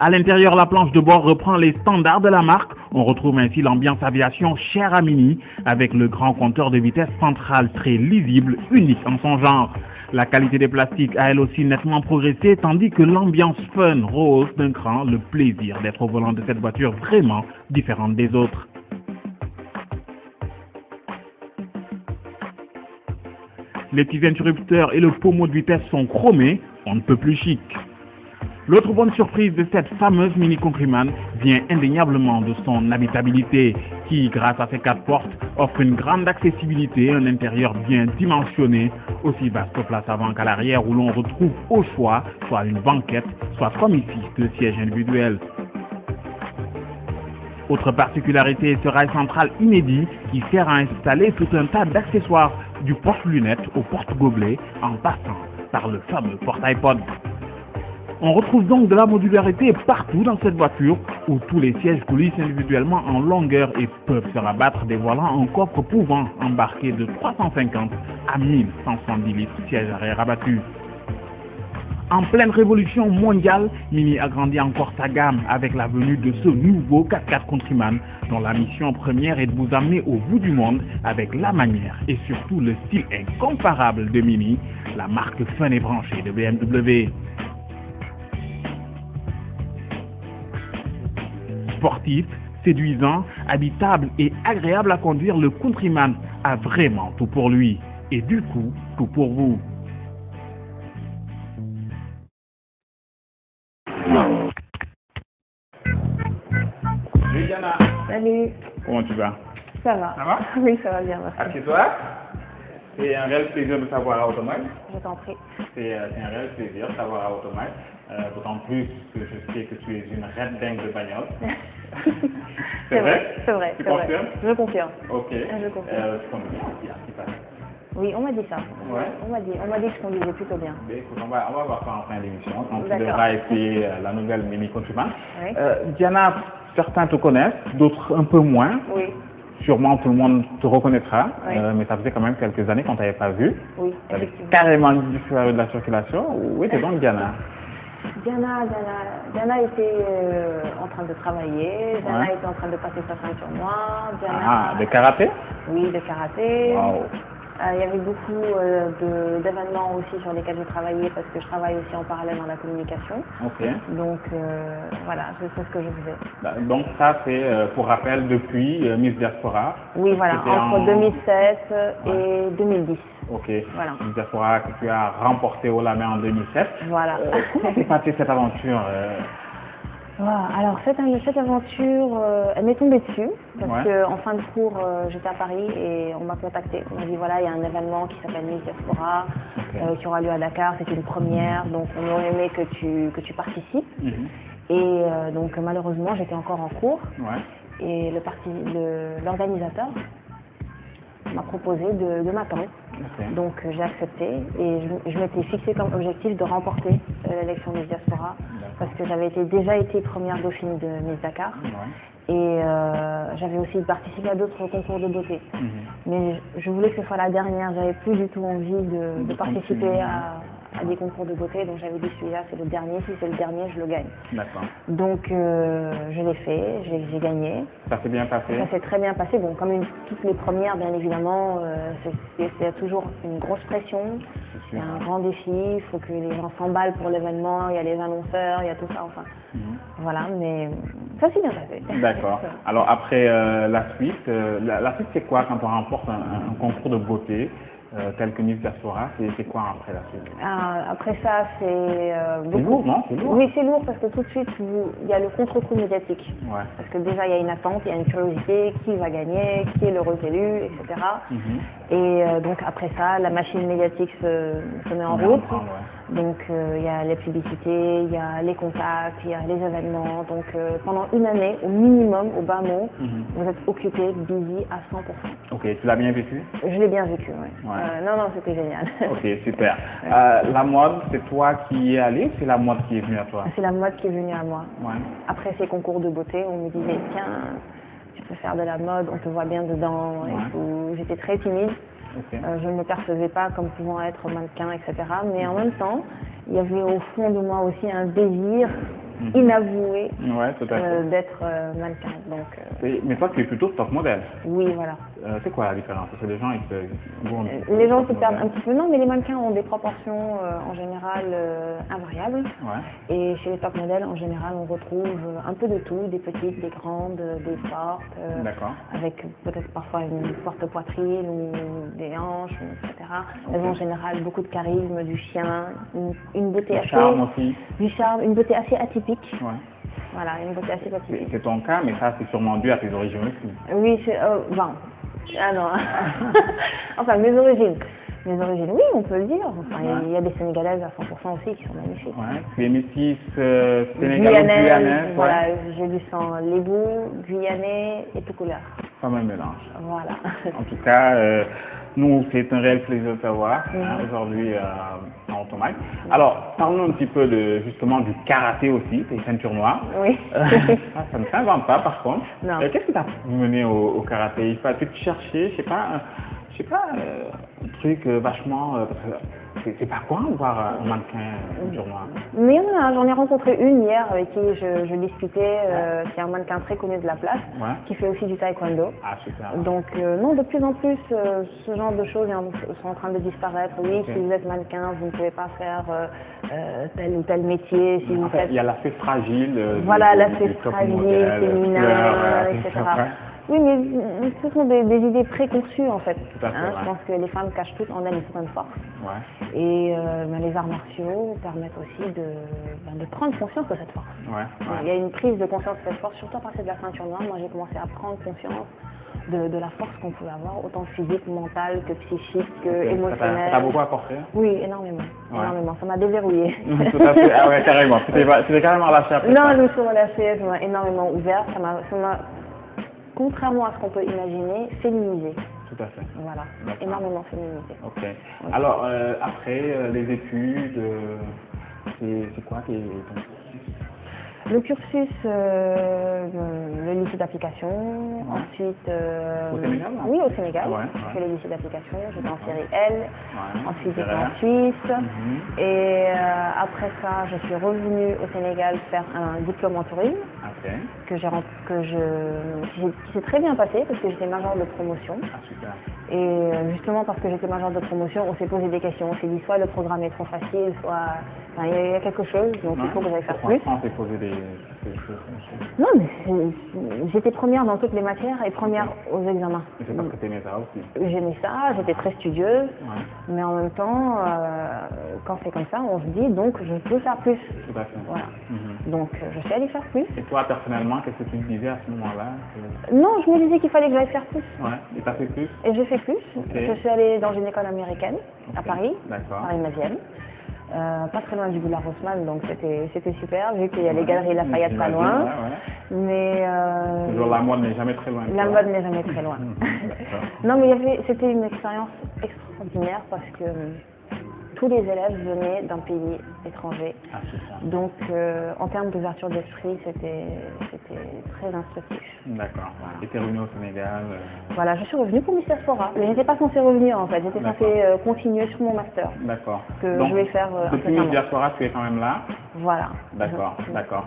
À l'intérieur, la planche de bord reprend les standards de la marque. On retrouve ainsi l'ambiance aviation chère à Mini, avec le grand compteur de vitesse central très lisible, unique en son genre. La qualité des plastiques a elle aussi nettement progressé, tandis que l'ambiance fun rehausse d'un cran le plaisir d'être au volant de cette voiture vraiment différente des autres. Les petits interrupteurs et le pommeau de vitesse sont chromés, on ne peut plus chic. L'autre bonne surprise de cette fameuse Mini Countryman vient indéniablement de son habitabilité qui, grâce à ses 4 portes, offre une grande accessibilité et un intérieur bien dimensionné, aussi vaste aux places avant qu'à l'arrière où l'on retrouve au choix soit une banquette, soit comme ici, 2 sièges individuels. Autre particularité, ce rail central inédit qui sert à installer tout un tas d'accessoires du porte-lunettes au porte-gobelet en passant par le fameux porte-iPod. On retrouve donc de la modularité partout dans cette voiture où tous les sièges coulissent individuellement en longueur et peuvent se rabattre, dévoilant un coffre pouvant embarquer de 350 à 1170 litres sièges arrière abattus. En pleine révolution mondiale, Mini agrandit encore sa gamme avec la venue de ce nouveau 4x4 Countryman dont la mission première est de vous amener au bout du monde avec la manière et surtout le style incomparable de Mini, la marque fun et branchée de BMW. Sportif, séduisant, habitable et agréable à conduire, le Countryman a vraiment tout pour lui et du coup, tout pour vous. Salut Diana. Salut. Comment tu vas? Ça va. Ça va? Oui, ça va bien, merci. Assieds-toi. C'est un réel plaisir de t'avoir à Automag. Je t'en prie. C'est un réel plaisir de t'avoir à Automag. D'autant plus que je sais que tu es une red dingue de bagnole. C'est vrai? C'est vrai. Tu c'est vrai. confirmes? Je confirme. Ok. Je confirme. Tu conduis bien, qui passe. Oui, on m'a dit ça. Ouais. On m'a dit que je conduisais plutôt bien. Mais écoute, on va voir ça en fin d'émission, quand tu D'accord. devras essayer la nouvelle Mini Countryman. Oui. Diana, certains te connaissent, d'autres un peu moins. Oui. Sûrement tout le monde te reconnaîtra, Oui. mais ça faisait quand même quelques années qu'on ne t'avait pas vu. Oui, Tu avais effectivement. carrément disparu de la circulation. Où était donc Diana? Diana était en train de travailler. Diana Ouais. était en train de passer sa ceinture noire. Ah, de karaté? Oui, de karaté. Wow. Il y avait beaucoup d'événements aussi sur lesquels j'ai travaillé parce que je travaille aussi en parallèle dans la communication. Ok. Donc voilà, c'est ce que je faisais. Donc ça c'est, pour rappel, depuis Miss Diaspora. Oui, voilà, C'était entre en- 2007 Ouais. et 2010. Ok. Voilà. Miss Diaspora que tu as remporté haut la main en 2007. Voilà. Comment s'est passée cette aventure Alors cette aventure, elle m'est tombée dessus parce Ouais. que en fin de cours, j'étais à Paris et on m'a contacté. On m'a dit voilà, il y a un événement qui s'appelle Miss Diaspora Ok. qui aura lieu à Dakar. C'est une première, donc on aurait aimé que tu participes. Mhm. Et donc malheureusement, j'étais encore en cours Ouais. et l'organisateur m'a proposé de m'attendre. Ok. Donc j'ai accepté et je m'étais fixé comme objectif de remporter l'élection Miss Diaspora parce que j'avais déjà été première dauphine de Miss Dakar Ouais. et j'avais aussi participé à d'autres concours de beauté. Mhm. Mais je voulais que ce soit la dernière, j'avais plus du tout envie de participer continuer. à des concours de beauté, donc j'avais dit celui-là c'est le dernier, si c'est le dernier je le gagne. D'accord. Donc je l'ai fait, j'ai gagné. Ça s'est bien passé. Ça s'est très bien passé. Bon, comme toutes les premières, bien évidemment, c'est toujours une grosse pression. C'est Il y sûr. a un grand défi. Il faut que les gens s'emballent pour l'événement. Il y a les annonceurs, il y a tout ça. Enfin, Mhm. voilà. Mais ça s'est bien passé. D'accord. Alors après la suite, la suite c'est quoi quand on remporte un concours de beauté tel que Miss Diaspora? C'est quoi après la suite? Après ça, c'est C'est lourd, non? C'est lourd. Oui, c'est lourd parce que tout de suite, il y a le contre-coup médiatique. Ouais. Parce que déjà, il y a une attente, il y a une curiosité, qui va gagner, qui est l'heureux élu, etc. Mhm. Et donc après ça, la machine médiatique se met en On est route. ensemble, ouais. Donc il y a les publicités, il y a les contacts, il y a les événements. Donc pendant une année, au minimum, au bas mot, Mhm. vous êtes occupé, busy à 100%. Ok, tu l'as bien vécu? Je l'ai bien vécu, ouais. Ouais. Non, c'était génial. Ok, super. La mode, c'est toi qui y es allé ou c'est la mode qui est venue à toi? C'est la mode qui est venue à moi. Ouais. Après ces concours de beauté, on me disait, tiens, tu peux faire de la mode, on te voit bien dedans et Ouais. tout. J'étais très timide. Ok. Je ne me percevais pas comme pouvant être mannequin, etc. Mais en même temps, il y avait au fond de moi aussi un désir inavoué Ouais, tout à fait. d'être mannequin. Donc, Mais toi, tu es plutôt top modèle. oui, voilà. C'est quoi la différence? Parce que les gens, Les gens se perdent un petit peu. Non, mais les mannequins ont des proportions en général invariables. Ouais. Et chez les top modèles, en général, on retrouve un peu de tout, des petites, des grandes, des fortes, D'accord. avec peut-être parfois une forte poitrine ou des hanches, etc. Elles ont en général beaucoup de charisme, du chien, une beauté Du assez... charme aussi. Du charme, une beauté assez atypique. Ouais. Voilà, une beauté assez atypique. C'est ton cas, mais ça, c'est sûrement dû à tes origines aussi. Oui, c'est... Enfin, ah non. Enfin, mes origines. Mes origines, oui, on peut le dire. Enfin, il y a des Sénégalaises à 100% aussi qui sont magnifiques. Ouais. Les métisses sénégalo-guyanaises. Voilà, j'ai du sang lébou, guyanais et tout couleur. Pas mal mélange. Voilà. En tout cas, nous, c'est un réel plaisir de savoir aujourd'hui en Automate. Alors, parlons un petit peu justement du karaté aussi, tes ceintures noires. Oui. Ça ne s'invente pas, par contre. Non. Qu'est-ce qui t'a mené au karaté? Il fallait te chercher, je sais pas, un truc vachement... c'est pas quoi voir un mannequin ceinture noire? Mais j'en ai rencontré une hier avec qui je discutais, qui est un mannequin très connu de la place, qui fait aussi du taekwondo. Ah, super. Donc non, de plus en plus, ce genre de choses sont en train de disparaître. Oui, si vous êtes mannequin, vous ne pouvez pas faire tel ou tel métier. Si vous faites... Il y a l'aspect fragile. Voilà, l'aspect fragile, féminin, etc. Oui, mais ce sont des idées préconçues en fait. Tout à fait, Je pense que les femmes cachent toutes en elles une certaine force. Ouais. Et les arts martiaux permettent aussi de prendre conscience de cette force. Ouais. Il y a une prise de conscience de cette force, surtout à partir de la ceinture noire. Moi, j'ai commencé à prendre conscience de la force qu'on pouvait avoir, autant physique, mentale que psychique, que émotionnelle. Ça t'a beaucoup apporté? Oui, énormément. Énormément. Ça m'a déverrouillé. Tout à fait. Ah ouais, carrément. C'était carrément lâché après. Non, je me suis relâchée, ça m'a énormément ouvert. Ça m'a, contrairement à ce qu'on peut imaginer, féminisé. Tout à fait. Voilà, énormément féminisé. Ok. Alors, après, les études, c'est quoi le cursus, le lycée d'application, ensuite... au Sénégal? Oui, au Sénégal. J'ai fait le lycée d'application, j'étais en série L, ensuite j'étais en Suisse, et après ça, je suis revenue au Sénégal faire un diplôme en tourisme, qui s'est très bien passé parce que j'étais major de promotion. Ah, super. Et justement parce que j'étais major de promotion, on s'est posé des questions. On s'est dit soit le programme est trop facile, soit il y a quelque chose, donc il faut que j'aille faire plus. On s'est posé des choses. Non, mais j'étais première dans toutes les matières et première aux examens. Et c'est parce que tu aimais ça aussi? J'aimais ça, j'étais très studieuse, mais en même temps, quand c'est comme ça, on se dit donc je peux faire plus. Tout à fait. Voilà. Donc je suis allée faire plus. Et toi, personnellement, qu'est-ce que tu te disais à ce moment-là? Non, je me disais qu'il fallait que j'aille faire plus. Ouais, et t'as fait plus? Et j'ai fait plus. Je suis allée dans une école américaine à Paris, Paris 9e. Pas très loin du Boulevard Haussmann, donc c'était super, vu qu'il y a les galeries Lafayette pas loin. Mais toujours la mode n'est jamais très loin. La mode n'est jamais très loin. Non, mais c'était une expérience extraordinaire parce que tous les élèves venaient d'un pays étranger. Ah, c'est ça. Donc, en termes d'ouverture d'esprit, c'était très instructif. D'accord. Et tu es revenu au Sénégal Voilà, je suis revenue pour Miss Diaspora. Mais je n'étais pas censée revenir en fait, j'étais censée continuer sur mon master. D'accord. Donc, je vais faire depuis Miss Diaspora, tu es quand même là? Voilà. D'accord, d'accord.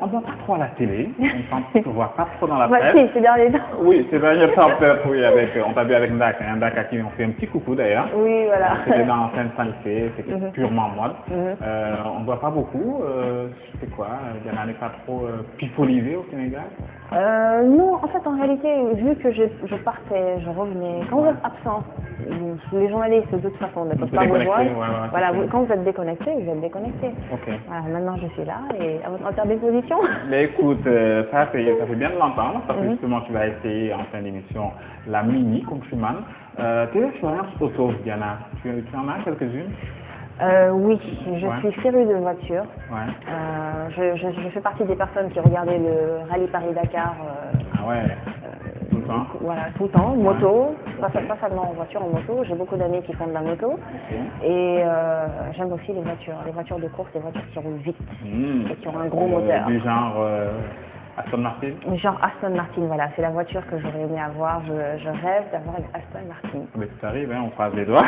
On ne voit pas trop à la télé, on ne te voit pas trop dans la presse. Si, ces derniers temps. Oui, ces derniers temps peut-être, oui, on t'a vu avec Ndak, Ndak à qui on fait un petit coucou d'ailleurs. Oui, voilà. C'était dans Sainte-Sainte, c'était purement mode. On ne voit pas beaucoup, c'est quoi? Diana n'est pas trop pipolisée au Sénégal? Non, en fait, en réalité, vu que je partais, je revenais, quand vous êtes absent, les journalistes de toute façon ne peuvent pas vous joindre. Voilà, quand vous êtes déconnecté, vous êtes déconnecté. Ok. Voilà, maintenant je suis là et à votre entière disposition. Mais écoute, ça fait bien de l'entendre, parce que justement tu vas essayer en fin d'émission la Mini Countryman. Tes expériences auto, Diana, tu en as quelques-unes? Oui, je suis férue de voiture. Je fais partie des personnes qui regardaient le rallye Paris-Dakar. Tout le temps? Voilà, tout le temps, moto, pas seulement en voiture, en moto. J'ai beaucoup d'amis qui font de la moto. Et j'aime aussi les voitures de course, les voitures qui roulent vite et qui ont un gros moteur. Du genre Aston Martin? Genre Aston Martin, voilà, c'est la voiture que j'aurais aimé avoir. Je rêve d'avoir une Aston Martin. Mais tout arrive, hein, on croise les doigts.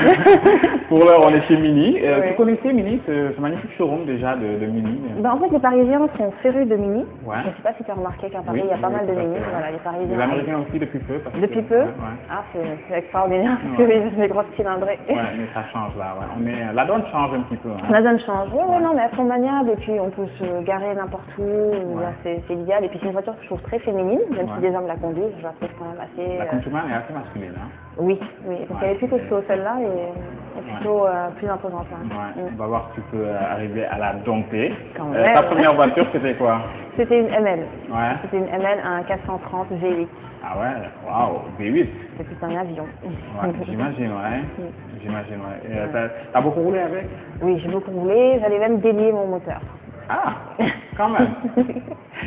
Pour l'heure, on est chez Mini. Oui. Tu connaissais Mini, ce magnifique showroom déjà de Mini? Ben, en fait, les Parisiens sont férus de Mini. Ouais. Je ne sais pas si tu as remarqué qu'à Paris, il y a pas mal de Mini. Voilà, les Parisiens. Les Américains aussi depuis peu. Depuis peu? Ouais. Ah, c'est extraordinaire, parce que les grosses cylindrées. Ouais, mais ça change là. Ouais. La donne change un petit peu. Hein. La donne change. Oui, non, mais elles sont maniables et puis on peut se garer n'importe où. Ouais. C'est l'idéal. Et puis c'est une voiture que je trouve très féminine, même si des hommes la conduisent, je la trouve quand même assez. La conduite est assez masculine. Hein. Oui, parce qu'elle est plutôt costaud, celle-là est plutôt plus imposante. Hein. Ouais. On va voir si tu peux arriver à la dompter. Ta première voiture, c'était quoi? C'était une ML. Ouais. C'était une ML, un 430 V8. Ah ouais, waouh, V8. C'était un avion. Ouais, j'imagine, ouais. J'imagine, ouais. T'as beaucoup roulé avec? Oui, j'ai beaucoup roulé. J'allais même délier mon moteur. Ah, quand même.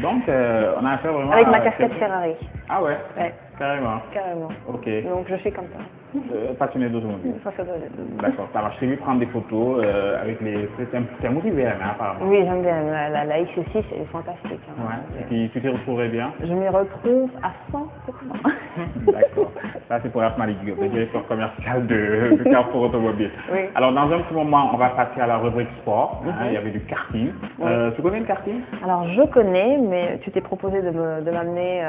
Donc, on a affaire vraiment. Avec ma casquette Ferrari. Ah ouais? Ouais. Carrément. Carrément. Ok. Donc je fais comme ça. Passionné d'automobile. Passionné d'automobile. D'accord, ça va. Je t'ai vu prendre des photos avec les. T'es motivé, hein, apparemment. Oui, j'aime bien. La X6, elle est fantastique. Hein. Ouais. Et puis tu t'y retrouverais bien? Je m'y retrouve à 100%. D'accord. Ça, c'est pour Asma Ligue, le directeur commercial de Carrefour Automobile. Oui. Alors, dans un petit moment, on va passer à la rubrique sport. Hein, il y avait du karting. Tu connais le karting? Alors, je connais, mais tu t'es proposé de m'amener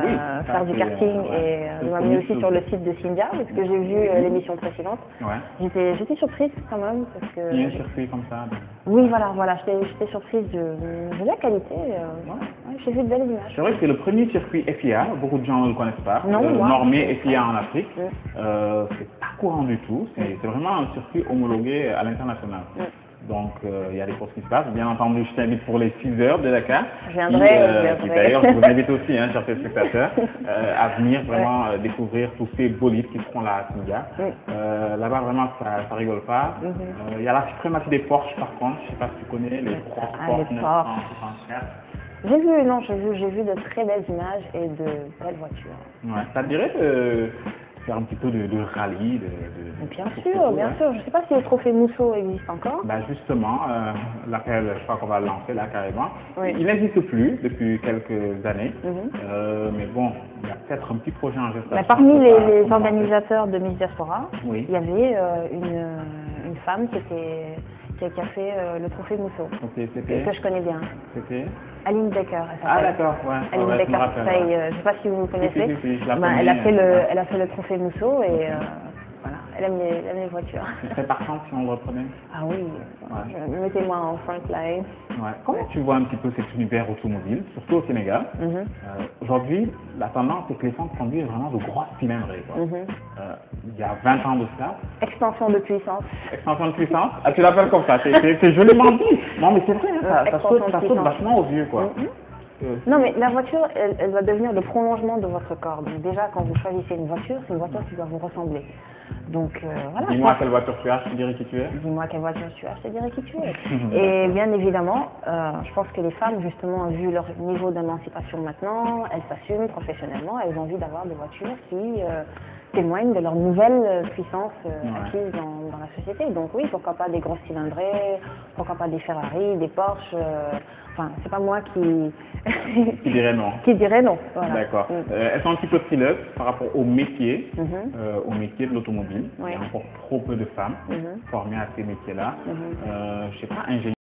faire du karting et de m'amener aussi sur le site de Cynthia, parce que j'ai vu l'émission précédente. Ouais. J'étais surprise quand même, parce que... Il y a un circuit comme ça. Oui, voilà, j'étais surprise de la qualité. J'ai vu de belles images. C'est vrai que c'est le premier circuit FIA, beaucoup de gens ne le connaissent pas. Non, normé FIA en Afrique. C'est pas courant du tout, c'est vraiment un circuit homologué à l'international. Donc, il y a des choses qui se passent. Bien entendu, je t'invite pour les 6 heures de Dakar. Je viendrai. D'ailleurs, je vous invite aussi, hein, chers téléspectateurs, à venir vraiment découvrir tous ces bolides qui seront là à Cynthia. Là-bas, vraiment, ça rigole pas. Il y a la suprématie des Porsche, par contre. Je sais pas si tu connais les Porsche 964. J'ai vu de très belles images et de belles voitures. Ouais. Ça te dirait de faire un petit peu de rallye Bien sûr. Je ne sais pas si le trophée Mousseau existe encore. Ben justement, laquelle je crois qu'on va lancer là carrément. Oui. Il n'existe plus depuis quelques années. Mais bon, il y a peut-être un petit projet en gestation. Mais parmi les organisateurs de Miss Diaspora, il y avait une femme qui a fait le trophée Mousseau. Que je connais bien. C'était Aline Becker. Ah d'accord, ouais. Aline Becker, je ne sais pas si vous connaissez. Elle a fait le trophée Mousseau et voilà, elle aime les voitures. Tu serais partante si on le reprenait? Ah oui, mettez-moi en front line. Ouais. Comment tu vois un petit peu cet univers automobile, surtout au Sénégal? Aujourd'hui, la tendance est que les femmes conduisent vraiment de grosses cylindrées. Il y a 20 ans de cela. Extension de puissance. Ah, tu l'appelles comme ça, c'est joliment dit. Non, mais c'est vrai, hein, ça saute vachement aux yeux, quoi. Non, mais la voiture, elle va devenir le prolongement de votre corps. Donc déjà, quand vous choisissez une voiture, c'est une voiture qui doit vous ressembler. Donc voilà. Dis-moi quelle voiture tu as, je te dirai qui tu es. Dis-moi quelle voiture tu as, je te dirai qui tu es. Et bien évidemment, je pense que les femmes, justement, vu leur niveau d'émancipation maintenant, elles s'assument professionnellement, elles ont envie d'avoir des voitures qui témoignent de leur nouvelle puissance acquise dans la société. Donc oui, pourquoi pas des grosses cylindrées, pourquoi pas des Ferrari, des Porsche. Enfin, c'est pas moi qui dirait non. Qui dirait non. Voilà. D'accord. Elles sont un petit peu frileuses par rapport au métier, au métier de l'automobile. Il y a encore trop peu de femmes formées à ces métiers-là. Je sais pas, ingénieur.